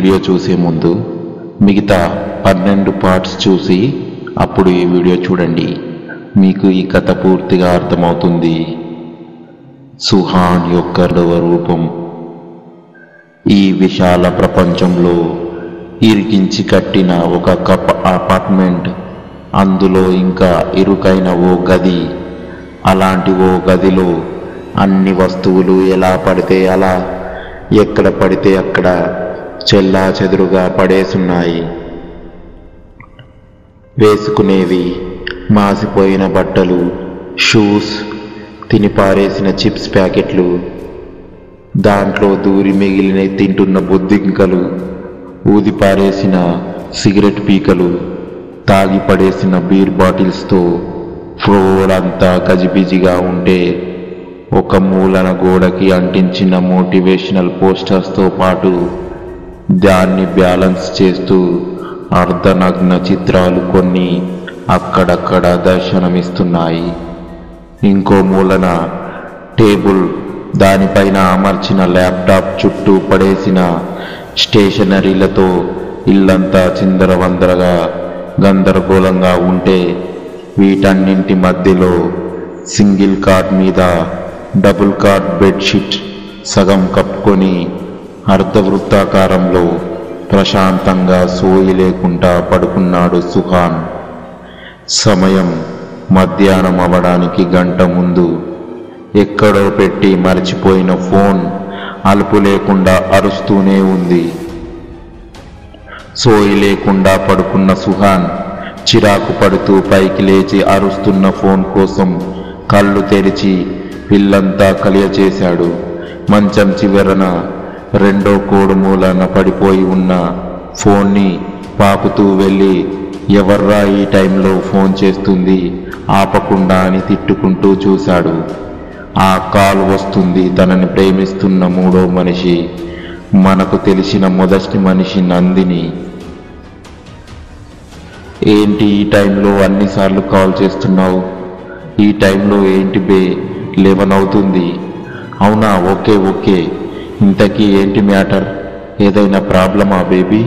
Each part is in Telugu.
వీడియో చూసే ముందు మిగతా 12 పార్ట్స్ చూసి అప్పుడు ఈ వీడియో చూడండి. మీకు ఈ కథ పూర్తిగా అర్థమవుతుంది. సుహాన్ యొక్క రెండవ రూపం. ఈ విశాల ప్రపంచంలో ఇరికించి కట్టిన ఒక అపార్ట్మెంట్, అందులో ఇంకా ఇరుకైన ఓ గది. అలాంటి ఓ గదిలో అన్ని వస్తువులు ఎలా పడితే అలా, ఎక్కడ పడితే అక్కడ చెల్లా చెదురుగా పడేసున్నాయి. వేసుకునేవి మాసిపోయిన బట్టలు, షూస్, తినిపారేసిన చిప్స్ ప్యాకెట్లు, దాంట్లో దూరి మిగిలిన తింటున్న బొద్దింకలు, ఊదిపారేసిన సిగరెట్ పీకలు, తాగి పడేసిన బీర్ బాటిల్స్తో ఫ్లోర్ అంతా గజిబిజిగా ఉంటే, ఒక మూలన గోడకి అంటించిన మోటివేషనల్ పోస్టర్స్తో పాటు దాన్ని బ్యాలెన్స్ చేస్తూ అర్ధనగ్న చిత్రాలు కొన్ని అక్కడక్కడ దర్శనమిస్తున్నాయి. ఇంకో మూలన టేబుల్, దానిపైన అమర్చిన ల్యాప్టాప్, చుట్టూ పడేసిన స్టేషనరీలతో ఇల్లంతా చిందరవందరగా గందరగోళంగా ఉంటే, వీటన్నింటి మధ్యలో సింగిల్ కాట్ మీద డబుల్ కాట్ బెడ్షీట్ సగం కప్పుకొని అర్ధవృత్తాకారంలో ప్రశాంతంగా సోయి లేకుండా పడుకున్నాడు సుహాన్. సమయం మధ్యాహ్నం అవ్వడానికి గంట ముందు. ఎక్కడో పెట్టి మర్చిపోయిన ఫోన్ అలుపు లేకుండా అరుస్తూనే ఉంది. సోయి లేకుండా పడుకున్న సుహాన్ చిరాకు పడుతూ పైకి లేచి అరుస్తున్న ఫోన్ కోసం కళ్ళు తెరిచి ఇల్లంతా కలియచేశాడు. మంచం చివరన రెండో కోడు మూలన పడిపోయి ఉన్న ఫోన్ని పాకుతూ వెళ్ళి, ఎవర్రా ఈ టైంలో ఫోన్ చేస్తుంది ఆపకుండా అని తిట్టుకుంటూ చూశాడు. ఆ కాల్ వస్తుంది తనని ప్రేమిస్తున్న మూడో మనిషి, మనకు తెలిసిన మొదటి మనిషి నందిని. ఏంటి ఈ టైంలో అన్నిసార్లు కాల్ చేస్తున్నావు? ఈ టైంలో ఏంటి బే, 11 అవుతుంది. అవునా, ఓకే. ఇంతకీ ఏంటి మ్యాటర్? ఏదైనా ప్రాబ్లమా బేబీ?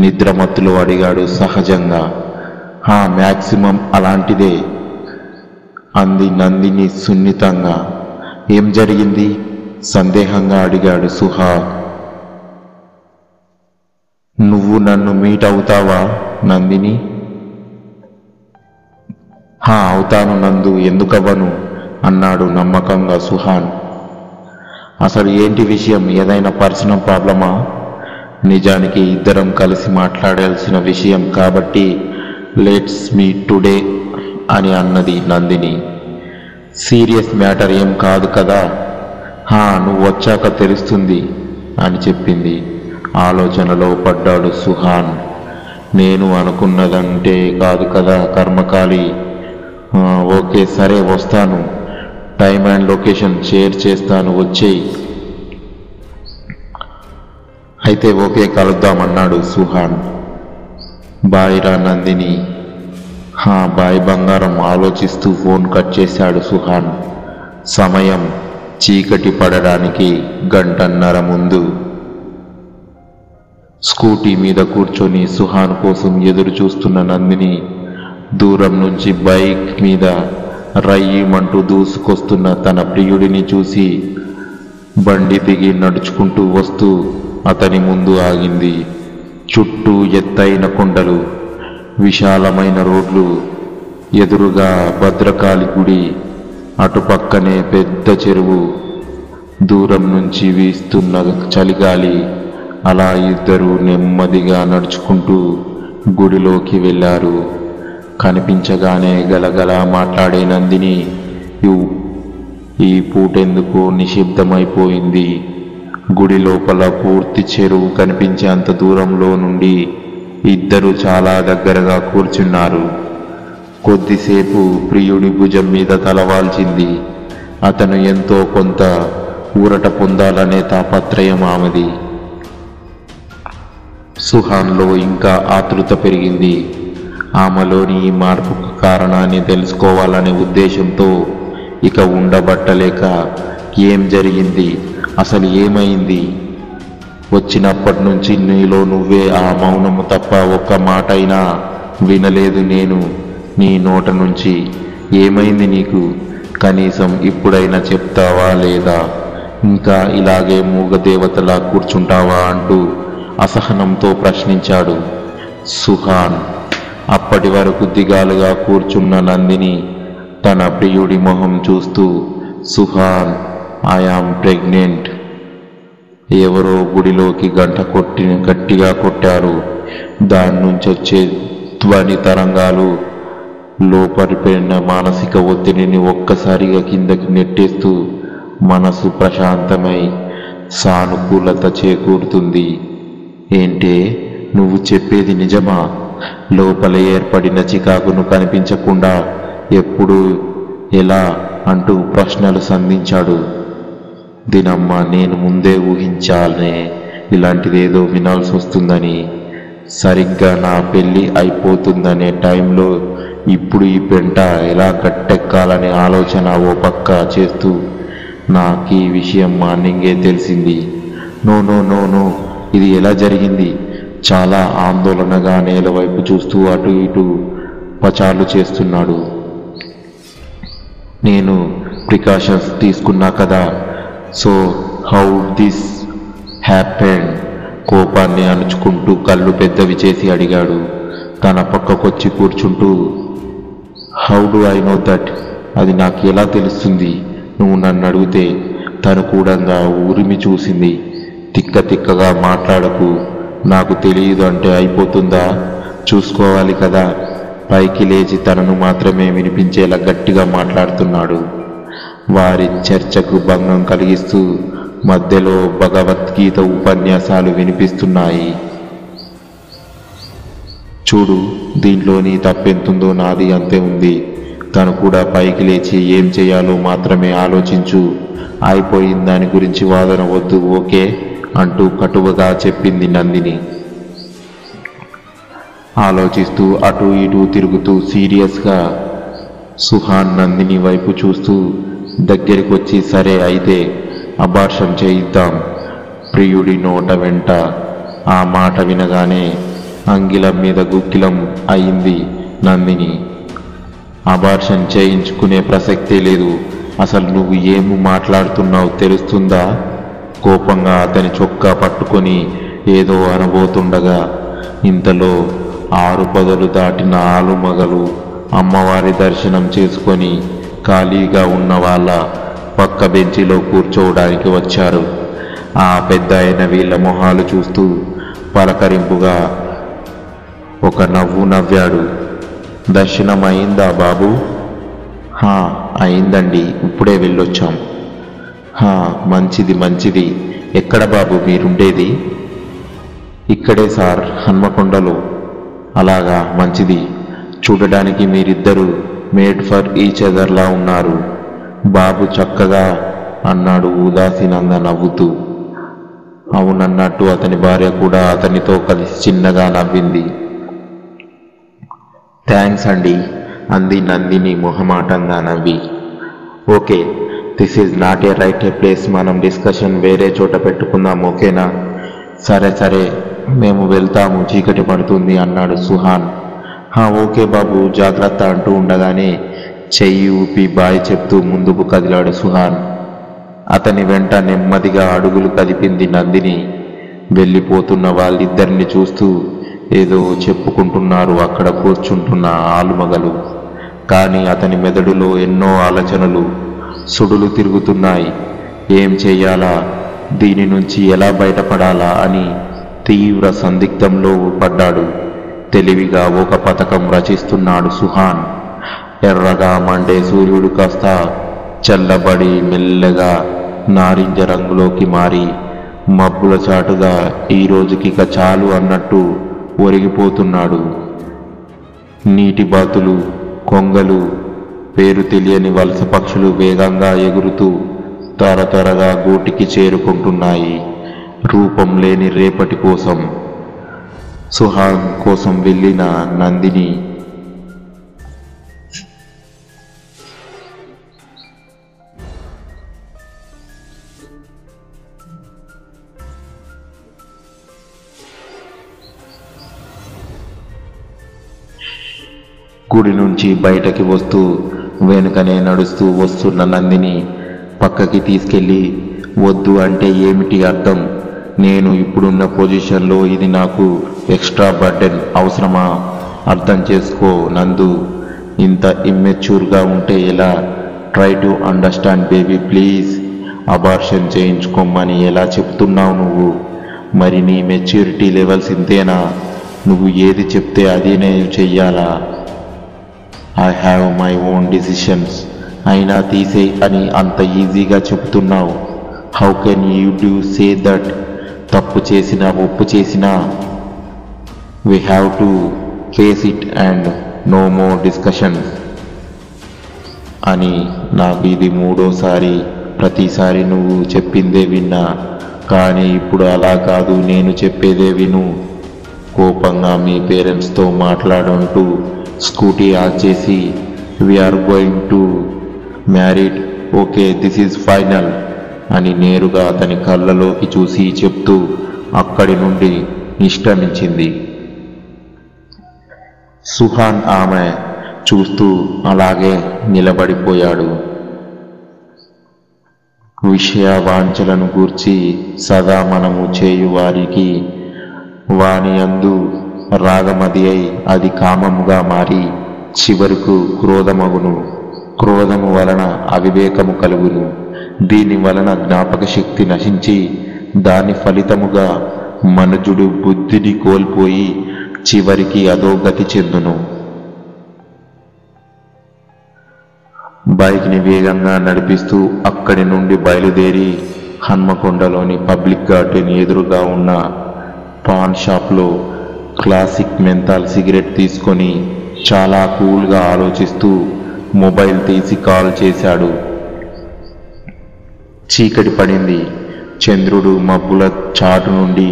నిద్రమత్తులో అడిగాడు సహజంగా. మ్యాక్సిమం అలాంటిదే అంది నందిని సున్నితంగా. ఏం జరిగింది? సందేహంగా అడిగాడు సుహా. నువ్వు నన్ను మీట్ అవుతావా నందిని? అవుతాను నందు, ఎందుకవ్వను అన్నాడు నమ్మకంగా సుహాన్. అసలు ఏంటి విషయం? ఏదైనా పర్సనల్ ప్రాబ్లమా? నిజానికి ఇద్దరం కలిసి మాట్లాడాల్సిన విషయం కాబట్టి లెట్స్ మీట్ టుడే అని అన్నది నందిని. సీరియస్ మ్యాటర్ ఏం కాదు కదా? నువ్వు వచ్చాక తెలుస్తుంది అని చెప్పింది. ఆలోచనలో పడ్డాడు సుహాన్. నేను అనుకున్నదంటే కాదు కదా కర్మకాలి. ఓకే సరే, వస్తాను. టైం అండ్ లొకేషన్ షేర్ చేస్తాను, వచ్చేయి. అయితే ఓకే, కలుద్దామన్నాడు సుహాన్. బాయ్ రా నందిని. బాయ్ బంగారం ఆలోచిస్తూ ఫోన్ కట్ చేశాడు సుహాన్. సమయం చీకటి పడడానికి గంటన్నర ముందు. స్కూటీ మీద కూర్చొని సుహాన్ కోసం ఎదురు చూస్తున్న నందిని దూరం నుంచి బైక్ మీద రయ్యమంటూ దూసుకొస్తున్న తన ప్రియుడిని చూసి బండి దిగి నడుచుకుంటూ వస్తూ అతని ముందు ఆగింది. చుట్టూ ఎత్తైన కొండలు, విశాలమైన రోడ్లు, ఎదురుగా భద్రకాళి గుడి, అటుపక్కనే పెద్ద చెరువు, దూరం నుంచి వీస్తున్న చలిగాలి. అలా ఇద్దరు నెమ్మదిగా నడుచుకుంటూ గుడిలోకి వెళ్ళారు. కనిపించగానే గలగల మాట్లాడే నందిని ఈ పూటెందుకో నిశ్శబ్దమైపోయింది. గుడి లోపల పూర్తి చెరువు కనిపించేంత దూరంలో నుండి ఇద్దరు చాలా దగ్గరగా కూర్చున్నారు. కొద్దిసేపు ప్రియుడి భుజం మీద తలవాల్చింది. అతను ఎంతో కొంత ఊరట పొందాలనే తాపత్రయం ఆమెది. సుహాన్లో ఇంకా ఆతృత పెరిగింది. ఆమెలోని ఈ మార్పుకు కారణాన్ని తెలుసుకోవాలనే ఉద్దేశంతో ఇక ఉండబట్టలేక, ఏం జరిగింది, అసలు ఏమైంది, వచ్చినప్పటి నుంచి నీలో నువ్వే ఆ మౌనము తప్ప ఒక్క మాట అయినా వినలేదు నేను నీ నోట నుంచి. ఏమైంది నీకు? కనీసం ఇప్పుడైనా చెప్తావా లేదా? ఇంకా ఇలాగే మూగదేవతలా కూర్చుంటావా అంటూ అసహనంతో ప్రశ్నించాడు సుహాన్. అప్పటి వరకు దిగాలుగా కూర్చున్న నందిని తన ప్రియుడి మొహం చూస్తూ, సుహాన్, ఐయామ్ ప్రెగ్నెంట్. ఎవరో గుడిలోకి గట్టిగా కొట్టారు. దాని నుంచి వచ్చే ధ్వని తరంగాలు లోపలిపోయిన మానసిక ఒత్తిడిని ఒక్కసారిగా కిందకి నెట్టేస్తూ మనసు ప్రశాంతమై సానుకూలత చేకూరుతుంది. ఏంటే, నువ్వు చెప్పేది నిజమా? లోపల ఏర్పడిన చికాకును కనిపించకుండా ఎప్పుడు, ఎలా అంటూ ప్రశ్నలు సంధించాడు. దీనమ్మ, నేను ముందే ఊహించాలనే ఇలాంటిదేదో వినాల్సి వస్తుందని. సరిగ్గా నా పెళ్ళి అయిపోతుందనే టైంలో ఇప్పుడు ఈ పెంట ఎలా కట్టెక్కాలనే ఆలోచన ఓ పక్క చేస్తూ నాకు ఈ విషయం మార్నింగే తెలిసింది. నో నో నో నో, ఇది ఎలా జరిగింది? చాలా ఆందోళనగా నేల వైపు చూస్తూ అటు ఇటు పచార్లు చేస్తున్నాడు. నేను ప్రికాషన్స్ తీసుకున్నా కదా, సో హౌ దిస్ హ్యాపెండ్? కోపాన్ని అణుచుకుంటూ కళ్ళు పెద్దవి చేసి అడిగాడు. తన పక్కకొచ్చి కూర్చుంటూ, how do I know that? అది నాకు ఎలా తెలుస్తుంది? నువ్వు నన్ను అడిగితే. తను కూడా ఊరిమి చూసింది. తిక్కగా మాట్లాడకు. నాకు తెలియదు అంటే అయిపోతుందా? చూసుకోవాలి కదా. పైకి లేచి తనను మాత్రమే వినిపించేలా గట్టిగా మాట్లాడుతున్నాడు. వారి చర్చకు భంగం కలిగిస్తూ మధ్యలో భగవద్గీత ఉపన్యాసాలు వినిపిస్తున్నాయి. చూడు, దీంట్లో నీ తప్పెంతుందో నాది అంతే ఉంది. తను కూడా పైకి లేచి ఏం చేయాలో మాత్రమే ఆలోచించు. అయిపోయిన దాని గురించి వాదన వద్దు, ఓకే అంటూ కటువగా చెప్పింది నందిని. ఆలోచిస్తూ అటు ఇటు తిరుగుతూ సీరియస్గా సుహాన్ నందిని వైపు చూస్తూ దగ్గరికి వచ్చి, సరే అయితే అబార్షన్ చేయిద్దాం. ప్రియుడి నోట వెంట ఆ మాట వినగానే అంగిలం మీద గుగ్గిలం అయింది నందిని. అబార్షన్ చేయించుకునే ప్రసక్తే లేదు. అసలు నువ్వు ఏమి మాట్లాడుతున్నావు తెలుస్తుందా? కోపంగా అతని చొక్కా పట్టుకొని ఏదో అనబోతుండగా ఇంతలో 6 పదులు దాటిన ఆలుమగలు అమ్మవారి దర్శనం చేసుకొని ఖాళీగా ఉన్న వాళ్ళ పక్క బెంచిలో కూర్చోవడానికి వచ్చారు. ఆ పెద్ద అయిన వీళ్ళ మొహాలు చూస్తూ పలకరింపుగా ఒక నవ్వు నవ్వాడు. దర్శనం అయిందా బాబు? హా, అయిందండి, ఇప్పుడే వెళ్ళొచ్చాం. హా, మంచిది మంచిది. ఎక్కడ బాబు మీరుండేది? ఇక్కడే సార్, హన్మకొండలో. అలాగా, మంచిది. చూడడానికి మీరిద్దరూ మేడ్ ఫర్ ఈచ్ అదర్లా ఉన్నారు బాబు, చక్కగా అన్నాడు ఉదాసీనంగా నవ్వుతూ. అవునన్నట్టు అతని భార్య కూడా అతనితో కలిసి చిన్నగా నవ్వింది. థ్యాంక్స్ అండి అంది నందిని మొహమాటంగా నవ్వి. Okay, this is not a right A place. మనం డిస్కషన్ వేరే చోట పెట్టుకుందాం, ఓకేనా? సరే సరే, మేము వెళ్తాము, చీకటి పడుతుంది అన్నాడు సుహాన్. ఓకే బాబు, జాగ్రత్త అంటూ ఉండగానే చెయ్యి ఊపి బాయ్ చెప్తూ ముందుకు కదిలాడు సుహాన్. అతని వెంట నెమ్మదిగా అడుగులు కదిపింది నందిని. వెళ్ళిపోతున్న వాళ్ళిద్దరిని చూస్తూ ఏదో చెప్పుకుంటున్నారు అక్కడ కూర్చుంటున్న ఆలుమగలు. కానీ అతని మెదడులో ఎన్నో ఆలోచనలు సుడులు తిరుగుతున్నాయి. ఏం చెయ్యాలా, దీని నుంచి ఎలా బయటపడాలా అని తీవ్ర సందిగ్ధంలో పడ్డాడు. తెలివిగా ఒక పథకం రచిస్తున్నాడు సుహాన్. ఎర్రగా మండే సూర్యుడు కాస్త చల్లబడి మెల్లగా నారింజ రంగులోకి మారి మబ్బుల చాటుగా ఈ రోజుకిక చాలు అన్నట్టు ఒరిగిపోతున్నాడు. నీటి బాతులు, కొంగలు, పేరు తెలియని వలస పక్షులు వేగంగా ఎగురుతూ త్వరగా గూటికి చేరుకుంటున్నాయి. రూపం లేని రేపటి కోసం. సుహాన్ కోసం వెళ్ళిన నందిని గుడి నుంచి బయటకి వస్తూ వెనుకనే నడుస్తూ వస్తున్న నందిని పక్కకి తీసుకెళ్ళి, వద్దు అంటే ఏమిటి అర్థం? నేను ఇప్పుడున్న పొజిషన్లో ఇది నాకు ఎక్స్ట్రా బర్డెన్ అవసరమా? అర్థం చేసుకో నందు, ఇంత ఇమ్మెచ్యూర్గా ఉంటే ఎలా? Try to understand baby please. Abortion చేయించుకోమని ఎలా చెప్తున్నావు నువ్వు? మరి నీ మెచ్యూరిటీ లెవెల్స్ ఇంతేనా? నువ్వు ఏది చెప్తే అదే నేను చెయ్యాలా? I have my own decisions. అయినా తీసే అని అంత ఈజీగా చెప్తున్నావు. How can you do say that? తప్పు చేసినా ఒప్పు చేసినా we have to face it and no more discussions అని. నాకు ఇది మూడోసారి. ప్రతిసారి నువ్వు చెప్పిందే విన్నా, కానీ ఇప్పుడు అలా కాదు, నేను చెప్పేదే విను. కోపంగా మీ పేరెంట్స్తో మాట్లాడుంటూ స్కూటీ ఆన్ చేసి, we are going to married, okay this is final అని నేరుగా అతని కళ్ళలోకి చూసి చెప్తూ అక్కడి నుండి నిష్క్రమించింది. సుహాన్ ఆమె చూస్తూ అలాగే నిలబడిపోయాడు. విషయ వాంఛలను గూర్చి సదా మనము చేయువారికి వాని యందు రాగమది అయి అది కామముగా మారి చివరకు క్రోధమగును. క్రోధము వలన అవివేకము కలుగును. దీని వలన జ్ఞాపక శక్తి నశించి దాని ఫలితముగా మనుజుడు బుద్ధిని కోల్పోయి చివరికి అధోగతి చెందును. బైక్ని వేగంగా నడిపిస్తూ అక్కడి నుండి బయలుదేరి హన్మకొండలోని పబ్లిక్ గార్డెన్ ఎదురుగా ఉన్న పాన్ షాప్లో క్లాసిక్ మెంతాల్ సిగరెట్ తీసుకొని చాలా కూల్గా ఆలోచిస్తూ మొబైల్ తీసి కాల్ చేశాడు. చీకటి పడింది. చంద్రుడు మబ్బుల చాటు నుండి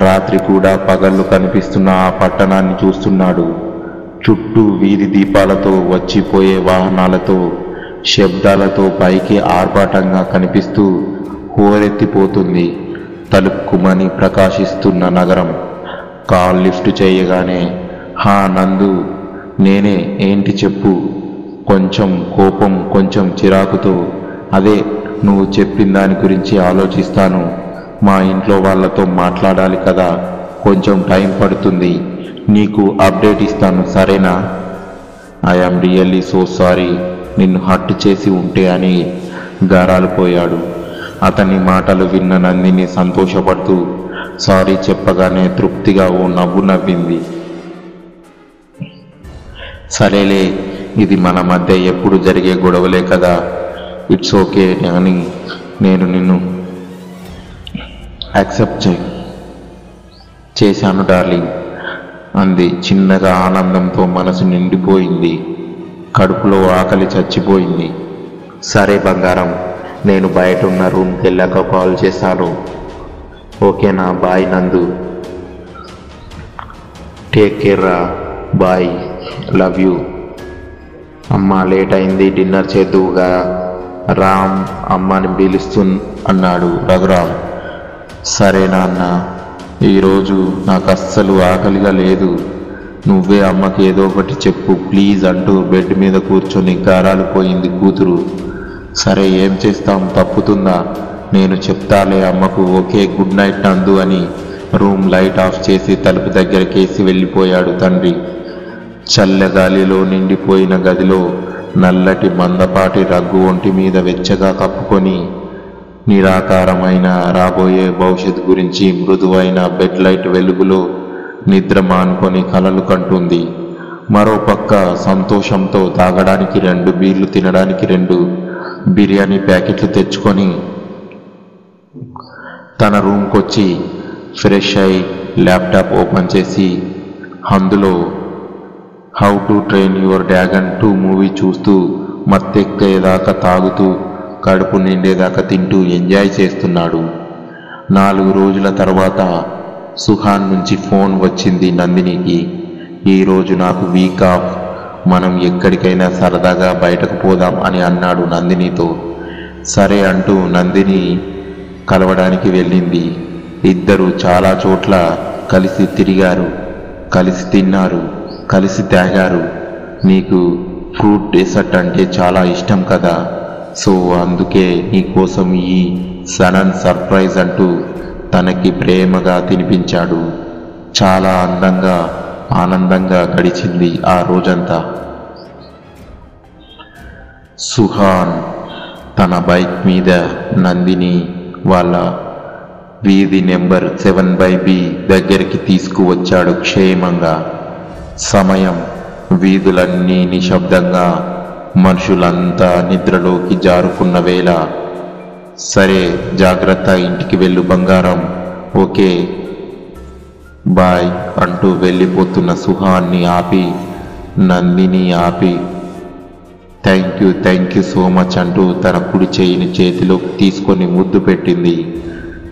రాత్రి కూడా పగళ్ళు కనిపిస్తున్న ఆ పట్టణాన్ని చూస్తున్నాడు. చుట్టూ వీధి దీపాలతో, వచ్చిపోయే వాహనాలతో, శబ్దాలతో పైకి ఆర్భాటంగా కనిపిస్తూ హోరెత్తిపోతుంది. తలుక్కుమని ప్రకాశిస్తున్న నగరం. కాల్ లిఫ్ట్ చేయగానే, హా నందు, నేనే, ఏంటి చెప్పు. కొంచెం కోపం, కొంచెం చిరాకుతో. అదే నువ్వు చెప్పిన దాని గురించి ఆలోచిస్తాను. మా ఇంట్లో వాళ్ళతో మాట్లాడాలి కదా, కొంచెం టైం పడుతుంది. నీకు అప్డేట్ ఇస్తాను, సరేనా? ఐఆమ్ రియల్లీ సో సారీ, నిన్ను హర్ట్ చేసి ఉంటే అని గారాలు పోయాడు. అతని మాటలు విన్న నందిని సంతోషపడుతూ సారీ చెప్పగానే తృప్తిగా ఓ నవ్వు నవ్వింది. సరేలే, ఇది మన మధ్య ఎప్పుడు జరిగే గొడవలే కదా, ఇట్స్ ఓకే అని నేను నిన్ను యాక్సెప్ట్ చేశాను డార్లింగ్ అంది. చిన్నగా ఆనందంతో మనసు నిండిపోయింది. కడుపులో ఆకలి చచ్చిపోయింది. సరే బంగారం, నేను బయట ఉన్న రూమ్కి వెళ్ళాక కాల్ చేశాను. ఓకేనా? బాయ్ నందు, టేక్ కేర్ రా, బాయ్, లవ్ యూ. అమ్మ లేట్ అయింది, డిన్నర్ చేద్దువుగా. రామ్ అమ్మని అన్నాడు రఘురామ్. సరే నాన్న, ఈరోజు నాకు అస్సలు ఆకలిగా లేదు. నువ్వే అమ్మకి ఏదో ఒకటి చెప్పు ప్లీజ్ అంటూ బెడ్ మీద కూర్చొని గారాలు పోయింది కూతురు. సరే ఏం చేస్తాం, తప్పుతుందా? నేను చెప్తాలే అమ్మకు. ఓకే, గుడ్ నైట్ నందు అని రూమ్ లైట్ ఆఫ్ చేసి తలుపు దగ్గరకేసి వెళ్ళిపోయాడు తండ్రి. చల్లగాలిలో నిండిపోయిన గదిలో నల్లటి మందపాటి రగ్గు ఒంటి మీద వెచ్చగా కప్పుకొని నిరాకారమైన రాబోయే భవిష్యత్తు గురించి మృదువైన బెడ్ లైట్ వెలుగులో నిద్ర మానుకొని కలలు కంటుంది. మరోపక్క సంతోషంతో తాగడానికి 2 బీర్లు, తినడానికి 2 బిర్యానీ ప్యాకెట్లు తెచ్చుకొని తన రూమ్కొచ్చి ఫ్రెష్ అయి ల్యాప్టాప్ ఓపెన్ చేసి అందులో how to train your dragon 2 movie చూస్తూ మత్తెక్కేదాకా తాగుతూ కడుపు నిండేదాకా తింటూ ఎంజాయ్ చేస్తున్నాడు. 4 రోజుల తర్వాత సుహాన్ నుంచి ఫోన్ వచ్చింది నందినికి. ఈరోజు నాకు వీక్ ఆఫ్, మనం ఎక్కడికైనా సరదాగా బయటకు పోదాం అని అన్నాడు నందినితో. సరే అంటూ నందిని కలవడానికి వెళ్ళింది. ఇద్దరు చాలా చోట్ల కలిసి తిరిగారు, కలిసి తిన్నారు, కలిసి తాగారు. నీకు ఫ్రూట్ డెసర్ట్ అంటే చాలా ఇష్టం కదా, సో అందుకే నీకోసం ఈ సడన్ సర్ప్రైజ్ అంటూ తనకి ప్రేమగా తినిపించాడు. చాలా ఆనందంగా గడిచింది ఆ రోజంతా. సుహాన్ తన బైక్ మీద నందిని వాళ్ళ వీధి నెంబర్ 7/B దగ్గరికి తీసుకువచ్చాడు క్షేమంగా. సమయం వీధులన్నీ నిశ్శబ్దంగా, మనుషులంతా నిద్రలోకి జారుకున్న వేళ. సరే జాగ్రత్త, ఇంటికి వెళ్ళు బంగారం, ఓకే బాయ్ అంటూ వెళ్ళిపోతున్న సుహాన్ని ఆపి నందిని ఆపి థ్యాంక్ యూ సో మచ్ అంటూ తన కుడి చేయిని చేతిలోకి తీసుకొని ముద్దు పెట్టింది.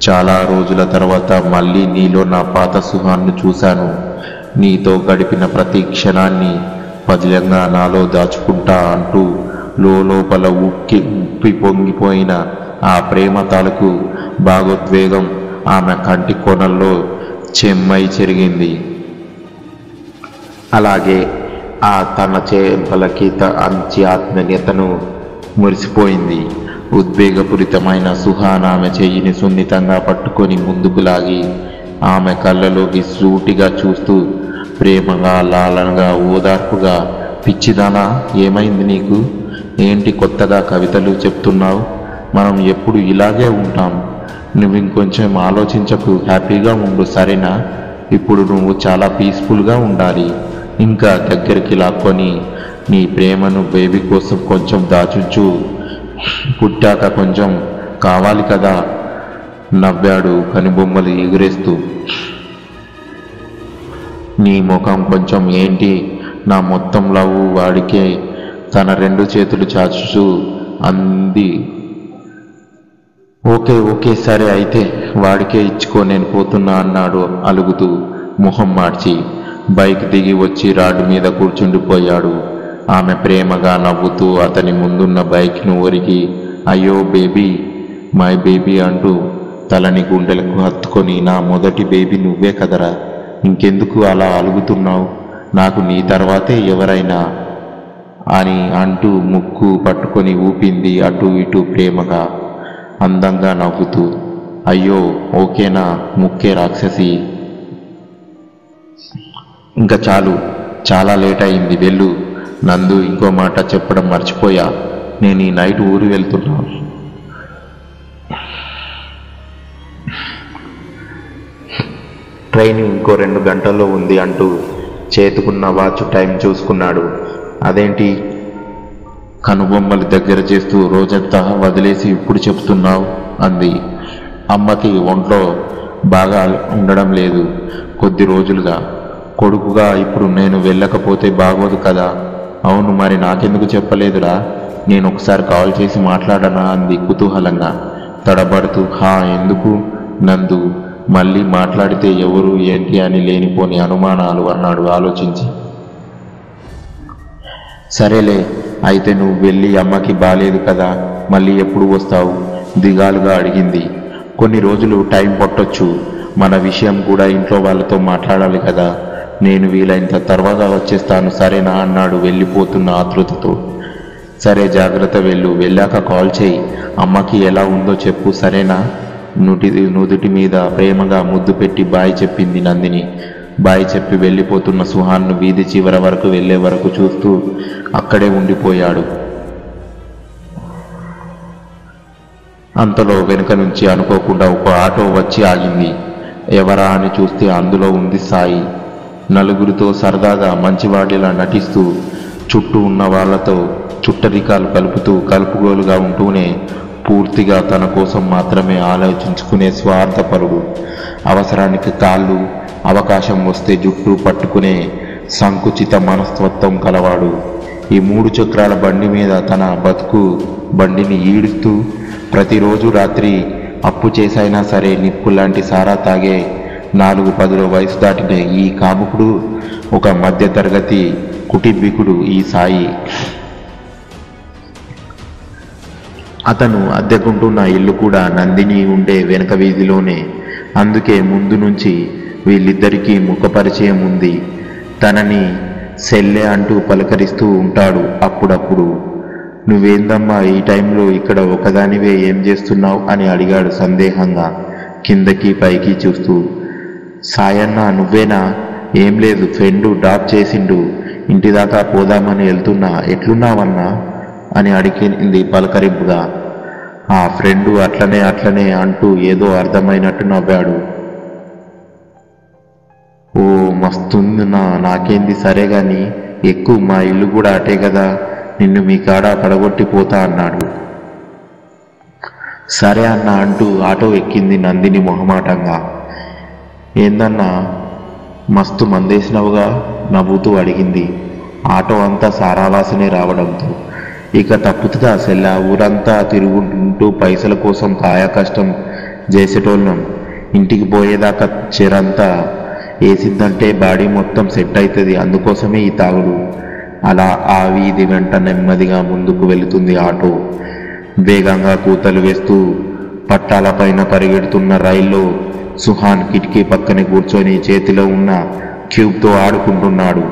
చాలా రోజుల తర్వాత మళ్ళీ నీలో నా పాత సుహాన్ను చూశాను. నీతో గడిపిన ప్రతి క్షణాన్ని పదిలంగా నాలో దాచుకుంటా అంటూ లోపల ఉప్పి పొంగిపోయిన ఆ ప్రేమ తాలూకు భావోద్వేగం ఆమె కంటి కొనల్లో చెమ్మై చెరిగింది. అలాగే ఆ తన చేపలకి అంచి ఆత్మీయతను మురిసిపోయింది. ఉద్వేగపూరితమైన సుహాన్ ఆమె చెయ్యిని సున్నితంగా పట్టుకొని ముందుకు లాగి ఆమె కళ్ళలోకి సూటిగా చూస్తూ ప్రేమగా, లాలనగా, ఓదార్పుగా, పిచ్చిదానా ఏమైంది నీకు? ఏంటి కొత్తగా కవితలు చెప్తున్నావు? మనం ఎప్పుడు ఇలాగే ఉంటాం. నువ్వు ఇంకొంచెం ఆలోచించకు, హ్యాపీగా ఉండు సరేనా? ఇప్పుడు నువ్వు చాలా పీస్ఫుల్గా ఉండాలి. ఇంకా దగ్గరికి లాక్కొని నీ ప్రేమను బేబీ కోసం కొంచెం దాచుంచు, పుట్టాక కొంచెం కావాలి కదా నవ్వాడు కనుబొమ్మలు ఎగురేస్తూ. నీ ముఖం కొంచెం ఏంటి? నా మొత్తం లవ్ వాడికే తన 2 చేతులు చాచుచూ అంది. ఓకే సరే అయితే వాడికే ఇచ్చుకో, నేను పోతున్నా అన్నాడు అలుగుతూ మొహం మార్చి. బైక్ దిగి వచ్చి రాడ్ మీద కూర్చుండిపోయాడు. ఆమె ప్రేమగా నవ్వుతూ అతని ముందున్న బైక్ను ఒరిగి అయ్యో బేబీ, మై బేబీ అంటూ తలని గుండెలకు హత్తుకొని నా మొదటి బేబీ నువ్వే కదరా, ఇంకెందుకు అలా అలుగుతున్నావు? నాకు నీ తర్వాతే ఎవరైనా అని అంటూ ముక్కు పట్టుకొని ఊపింది అటు ఇటు ప్రేమగా, అందంగా నవ్వుతూ. అయ్యో ఓకేనా ముక్కే రాక్షసి, ఇంకా చాలు, చాలా లేట్ అయింది, వెళ్ళు. నందు ఇంకో మాట చెప్పడం మర్చిపోయా, నేను ఈ నైట్ ఊరు వెళ్తున్నా. ట్రైన్ ఇంకో 2 గంటల్లో ఉంది అంటూ చేతుకున్న వాచ్ టైం చూసుకున్నాడు. అదేంటి కనుబొమ్మలు దగ్గర చేస్తూ రోజంతా వదిలేసి ఇప్పుడు చెప్తున్నావు అంది. అమ్మకి ఒంట్లో బాగా ఉండడం లేదు కొద్ది రోజులుగా. కొడుకుగా ఇప్పుడు నేను వెళ్ళకపోతే బాగోదు కదా. అవును మరి నాకెందుకు చెప్పలేదురా, నేను ఒకసారి కాల్ చేసి మాట్లాడనా అంది కుతూహలంగా తడబడుతూ. ఎందుకు నందు, మళ్ళీ మాట్లాడితే ఎవరు ఏంటి అని లేనిపోని అనుమానాలు అన్నాడు ఆలోచించి. సరేలే అయితే నువ్వు వెళ్ళి, అమ్మకి బాలేదు కదా, మళ్ళీ ఎప్పుడు వస్తావు దిగాలుగా అడిగింది. కొన్ని రోజులు టైం పట్టొచ్చు, మన విషయం కూడా ఇంట్లో వాళ్ళతో మాట్లాడాలి కదా, నేను వీలైనంత తర్వాత వచ్చేస్తాను సరేనా అన్నాడు వెళ్ళిపోతున్న ఆతృతతో. సరే జాగ్రత్త, వెళ్ళాక కాల్ చేయి, అమ్మకి ఎలా ఉందో చెప్పు సరేనా? నుదుటి మీద ప్రేమగా ముద్దు పెట్టి బాయ్ చెప్పింది నందిని. బాయ్ చెప్పి వెళ్ళిపోతున్న సుహాన్ను వీధి చివర వరకు వెళ్ళే వరకు చూస్తూ అక్కడే ఉండిపోయాడు. అంతలో వెనుక నుంచి అనుకోకుండా ఒక ఆటో వచ్చి ఆగింది. ఎవరా అని చూస్తే అందులో ఉంది సాయి. నలుగురితో సరదాగా మంచివాడిలా నటిస్తూ చుట్టూ ఉన్న వాళ్లతో చుట్టరికాలు కలుపుగోలుగా ఉంటూనే పూర్తిగా తన కోసం మాత్రమే ఆలోచించుకునే స్వార్థపరుడు. అవసరానికి కాళ్ళు, అవకాశం వస్తే జుట్టు పట్టుకునే సంకుచిత మనస్తత్వం కలవాడు. ఈ 3 చక్రాల బండి మీద తన బతుకు బండిని ఈడుస్తూ ప్రతిరోజు రాత్రి అప్పు చేసైనా సరే నిప్పు లాంటి సారా తాగే 4-10 వయసు దాటిన ఈ కాముకుడు ఒక మధ్యతరగతి కుటుంబీకుడు ఈ సాయి. అతను అద్దెకుంటున్న ఇల్లు కూడా నందిని ఉండే వెనక వీధిలోనే. అందుకే ముందు నుంచి వీళ్ళిద్దరికీ ముఖ పరిచయం ఉంది. తనని సెల్లే అంటూ పలకరిస్తూ ఉంటాడు అప్పుడప్పుడు. నువ్వేందమ్మా ఈ టైంలో ఇక్కడ ఒకదానివే ఏం చేస్తున్నావు అని అడిగాడు సందేహంగా కిందకి పైకి చూస్తూ. సాయన్న నువ్వేనా? ఏం లేదు, ఫ్రెండు డ్రాప్ చేసిండు, ఇంటిదాకా పోదామని వెళ్తున్నా, ఎట్లున్నావన్నా అని అడిగింది పలకరింపుగా. ఆ ఫ్రెండు అట్లనే అట్లనే అంటూ ఏదో అర్థమైనట్టు నవ్వాడు. ఓ మస్తుంది నాకేంది, సరే గాని ఎక్కువ, మా ఇల్లు కూడా అటే కదా, నిన్ను మీ కాడ పడగొట్టిపోతా అన్నాడు. సరే అన్న అంటూ ఆటో ఎక్కింది నందిని మొహమాటంగా. ఏందన్నా మస్తు మందేసినవుగా నవ్వుతూ అడిగింది. ఆటో అంతా సారావాసనే రావడంతో. ఇక తప్పుతుందా సెల్ల, ఊరంతా తిరుగుంటూ పైసల కోసం కాయ కష్టం చేసేటోళ్ళం, ఇంటికి పోయేదాకా చెరంతా వేసిందంటే బాడీ మొత్తం సెట్ అవుతుంది, అందుకోసమే ఈ తాగుడు. అలా ఆ వీధి వెంట నెమ్మదిగా ముందుకు వెళుతుంది ఆటో. వేగంగా కూతలు వేస్తూ పట్టాలపైన పరిగెడుతున్న రైల్లో సుహాన్ కిటికీ పక్కనే కూర్చొని చేతిలో ఉన్న క్యూబ్తో ఆడుకుంటున్నాడు.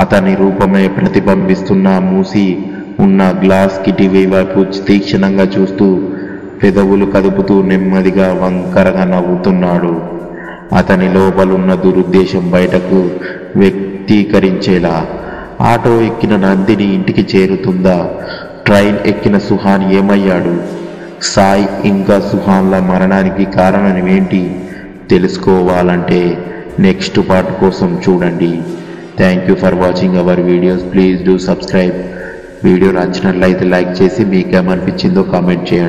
అతని రూపమే ప్రతిబింబిస్తున్న మూసి ఉన్న గ్లాస్ కిటికీ వైపు తీక్షణంగా చూస్తూ పెదవులు కదుపుతూ నెమ్మదిగా వంకరగా నవ్వుతున్నాడు. అతని లోపలున్న దురుద్దేశం బయటకు వ్యక్తీకరించేలా. ఆటో ఎక్కిన నందిని ఇంటికి చేరుతుందా? ట్రైన్ ఎక్కిన సుహాన్ ఏమయ్యాడు? సాయి ఇంకా సుహాన్ల మరణానికి కారణం ఏంటి తెలుసుకోవాలంటే నెక్స్ట్ పార్ట్ కోసం చూడండి. Thank you for watching our videos. Please do subscribe. Video నచ్చినట్లయితే లైక్ చేసి మీకేమనిపించిందో కామెంట్ చేయండి.